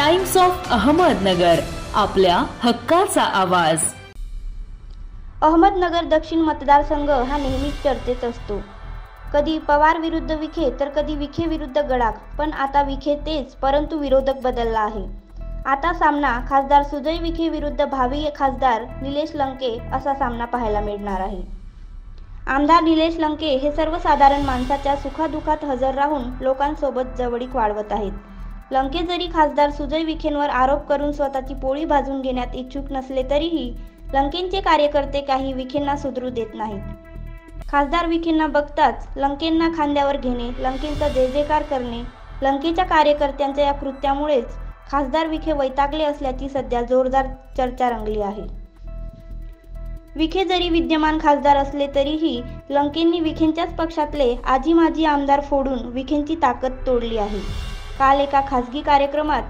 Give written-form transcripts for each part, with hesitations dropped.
Times of Ahmednagar, आपल्या हक्काचा आवाज। अहमदनगर दक्षिण मतदारसंघ हा नेहमीच चर्चेत असतो। कधी पवार विरुद्ध विखे तर कधी विखे विरुद्ध गडाख, पण आता विखे तेच परंतु विरोधक बदलला आहे। आता सामना खासदार सुजय विखे विरुद्ध भावी खासदार निलेश लंके असा सामना पाहायला मिळणार आहे। आमदार निलेश लंके हे सर्वसाधारण माणसाच्या सुखादुखात हजर राहून लोकांसोबत जवळीक वाढवत आहेत। लंके जरी खासदार सुजय विखेंवर आरोप करून स्वतःची पोळी भाजून घेण्यात इच्छुक नसले तरीही लंकेंचे कार्यकर्ते काही विखेंना सुधरू देत नाहीत। खासदार विखेंना बघताच लंकेंना खांद्यावर घेणे, लंकेंचा जय जयकार करणे, लंकेच्या कार्यकर्त्यांच्या या कृत्यामुळेच खासदार विखे वैतागले असल्याची सध्या जोरदार चर्चा रंगली आहे। विखे जरी विद्यमान खासदार असले तरीही लंकेंनी विखेंच्याच पक्षातले आजी माजी आमदार फोडून विखेंची ताकद तोडली आहे। काल एका खासगी कार्यक्रमात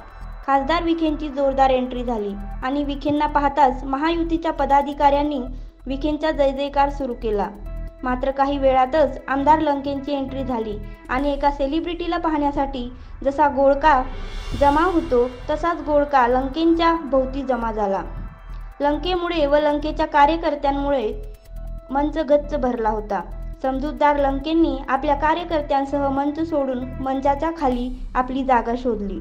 खासदार विखेंची जोरदार एंट्री झाली आणि विखेंना पाहताच महायुतीच्या पदाधिकाऱ्यांनी विखेंचा जय जयकार सुरू केला। मात्र काही वेळातच आमदार लंकेंची एंट्री झाली आणि एका सेलिब्रिटीला पाहण्यासाठी जसा गोळका जमा होतो तसाच गोळका लंकेंच्या भोवती जमा झाला। लंकेमुळे व लंकेच्या कार्यकर्त्यांमुळे मंच गच्च भरला होता। समजूतदार लंकेंनी आपल्या कार्यकर्त्यांसह मंच सोडून मंचाच्या खाली आपली जागा शोधली।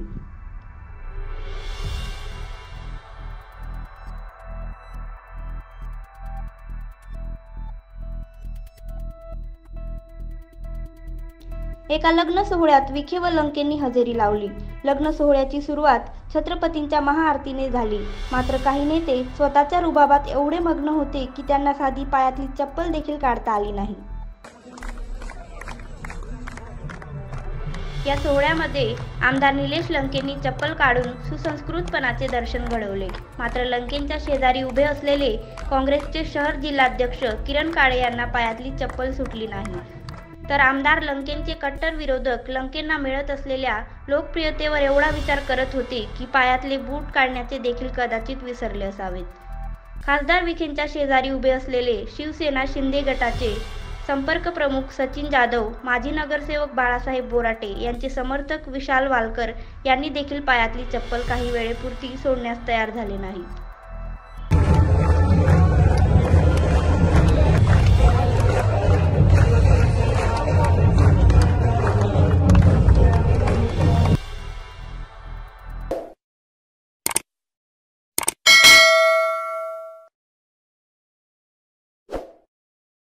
एका लग्न सोहळ्यात विखे व लंकेंनी हजेरी लावली। लग्न सोहळ्याची सुरुवात छत्रपतींच्या महाआरतीने झाली। मात्र काही नेते स्वतःच्या रुबाबात एवढे मग्न होते की त्यांना साधी पायातली चप्पल देखील काढता आली नाही। या सोहळ्यामध्ये आमदार निलेश लंकेंनी चप्पल काढून सुसंस्कृतपणाचे दर्शन घडवले। मात्र लंकेंच्या शेजारी उभे असलेले काँग्रेसचे शहर जिल्हाध्यक्ष किरण काळे यांना पायातली चप्पल सुटली नाही। तर आमदार लंकेंचे कट्टर विरोधक लंकेंना मिळत असलेल्या लोकप्रियतेवर एवढा विचार करत होते की पायातले बूट काढण्याचे देखील कदाचित विसरले असावेत। खासदार विखेंच्या शेजारी उभे असलेले शिवसेना शिंदे गटाचे संपर्क प्रमुख सचिन जाधव, माजी नगरसेवक बाळासाहेब बोराटे यांचे समर्थक विशाल वालकर यांनी देखील पायातली चप्पल काही वेळेपुरती सोडण्यास तयार झाले नाही।